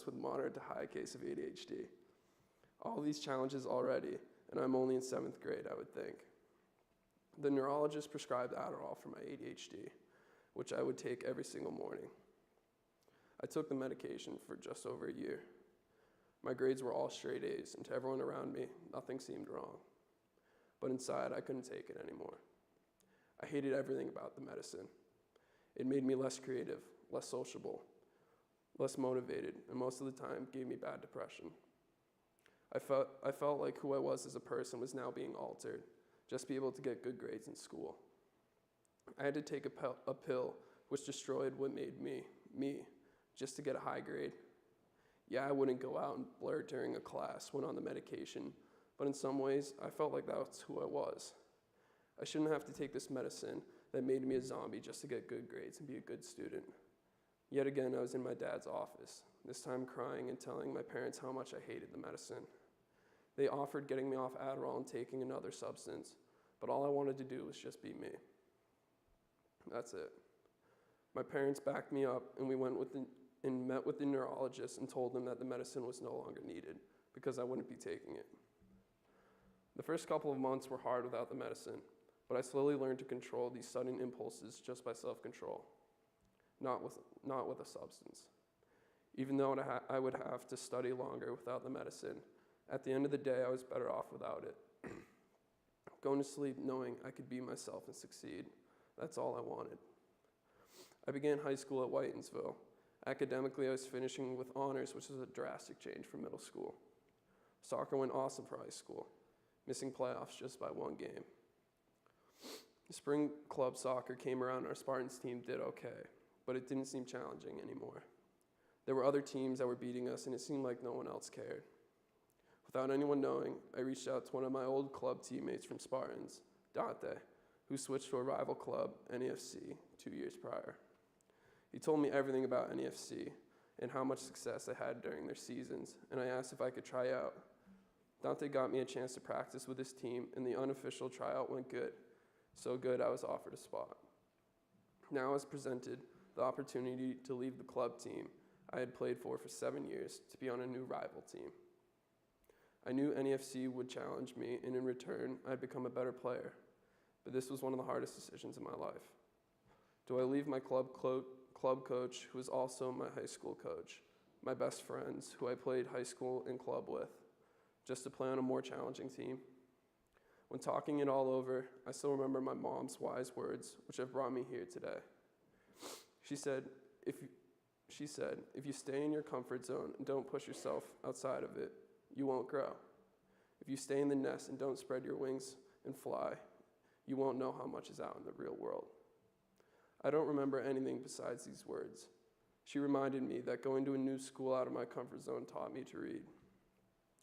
with moderate to high case of ADHD. All these challenges already, and I'm only in 7th grade, I would think. The neurologist prescribed Adderall for my ADHD, which I would take every single morning. I took the medication for just over a year. My grades were all straight A's, and to everyone around me, nothing seemed wrong. But inside, I couldn't take it anymore. I hated everything about the medicine. It made me less creative, less sociable, less motivated, and most of the time gave me bad depression. I felt like who I was as a person was now being altered, just to be able to get good grades in school. I had to take a pill which destroyed what made me, just to get a high grade. Yeah, I wouldn't go out and blurt during a class when on the medication, but in some ways, I felt like that's who I was. I shouldn't have to take this medicine that made me a zombie just to get good grades and be a good student. Yet again, I was in my dad's office, this time crying and telling my parents how much I hated the medicine. They offered getting me off Adderall and taking another substance, but all I wanted to do was just be me. That's it. My parents backed me up, and we went and met with the neurologist and told them that the medicine was no longer needed because I wouldn't be taking it. The first couple of months were hard without the medicine, but I slowly learned to control these sudden impulses just by self-control, not with a substance. Even though I would have to study longer without the medicine, at the end of the day, I was better off without it. Going to sleep knowing I could be myself and succeed, that's all I wanted. I began high school at Whitensville. Academically, I was finishing with honors, which was a drastic change from middle school. Soccer went awesome for high school, missing playoffs just by one game. Spring club soccer came around and our Spartans team did okay, but it didn't seem challenging anymore. There were other teams that were beating us and it seemed like no one else cared. Without anyone knowing, I reached out to one of my old club teammates from Spartans, Dante, who switched to a rival club, NEFC, 2 years prior. He told me everything about NEFC and how much success they had during their seasons, and I asked if I could try out. Dante got me a chance to practice with his team, and the unofficial tryout went good. So good, I was offered a spot. Now I was presented the opportunity to leave the club team I had played for 7 years to be on a new rival team. I knew NEFC would challenge me, and in return, I'd become a better player. But this was one of the hardest decisions in my life. Do I leave my club coach, who was also my high school coach, my best friends, who I played high school and club with, just to play on a more challenging team? When talking it all over, I still remember my mom's wise words, which have brought me here today. She said, if you stay in your comfort zone and don't push yourself outside of it, you won't grow. If you stay in the nest and don't spread your wings and fly, you won't know how much is out in the real world. I don't remember anything besides these words. She reminded me that going to a new school out of my comfort zone taught me to read.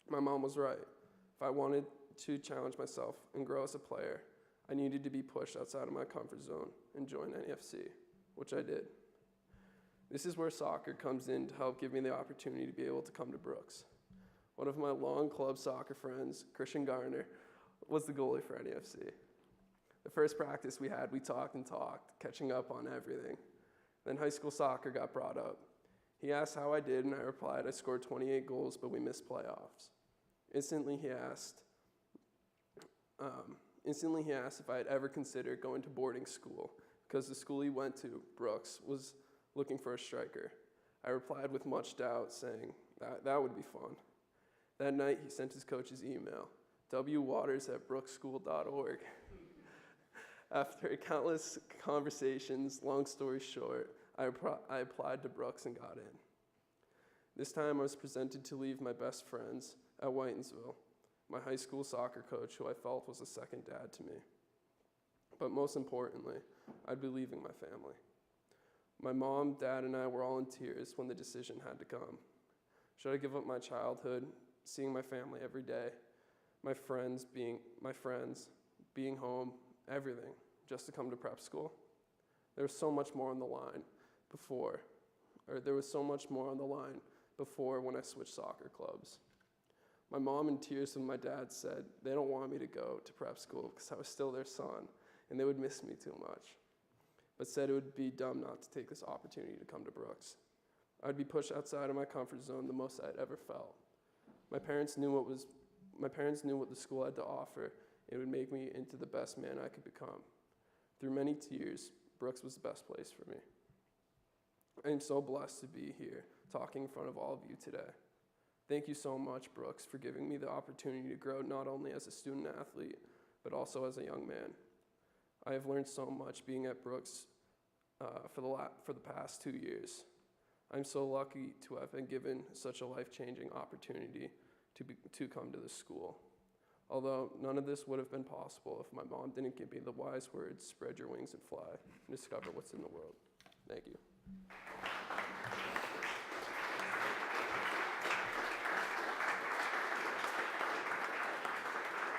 My mom was right. If I wanted to challenge myself and grow as a player, I needed to be pushed outside of my comfort zone and join NEFC, which I did. This is where soccer comes in to help give me the opportunity to be able to come to Brooks. One of my long club soccer friends, Christian Garner, was the goalie for NEFC. The first practice we had, we talked and talked, catching up on everything. Then high school soccer got brought up. He asked how I did, and I replied, I scored 28 goals, but we missed playoffs. Instantly, he asked if I had ever considered going to boarding school, because the school he went to, Brooks, was looking for a striker. I replied with much doubt, saying that would be fun. That night, he sent his coach's email, wwaters@brooksschool.org. After countless conversations, long story short, I applied to Brooks and got in. This time I was presented to leave my best friends at Whitensville, my high school soccer coach who I felt was a second dad to me. But most importantly, I'd be leaving my family. My mom, dad, and I were all in tears when the decision had to come. Should I give up my childhood, seeing my family every day, my friends, being home, everything, just to come to prep school? There was so much more on the line before when I switched soccer clubs. My mom, in tears, and my dad said they don't want me to go to prep school because I was still their son, and they would miss me too much, but said it would be dumb not to take this opportunity to come to Brooks. I'd be pushed outside of my comfort zone the most I'd ever felt. My parents knew what the school had to offer. It would make me into the best man I could become. Through many tears, Brooks was the best place for me. I am so blessed to be here talking in front of all of you today. Thank you so much, Brooks, for giving me the opportunity to grow not only as a student athlete, but also as a young man. I have learned so much being at Brooks for the past 2 years. I'm so lucky to have been given such a life-changing opportunity to come to this school. Although none of this would have been possible if my mom didn't give me the wise words, spread your wings and fly, and discover what's in the world. Thank you.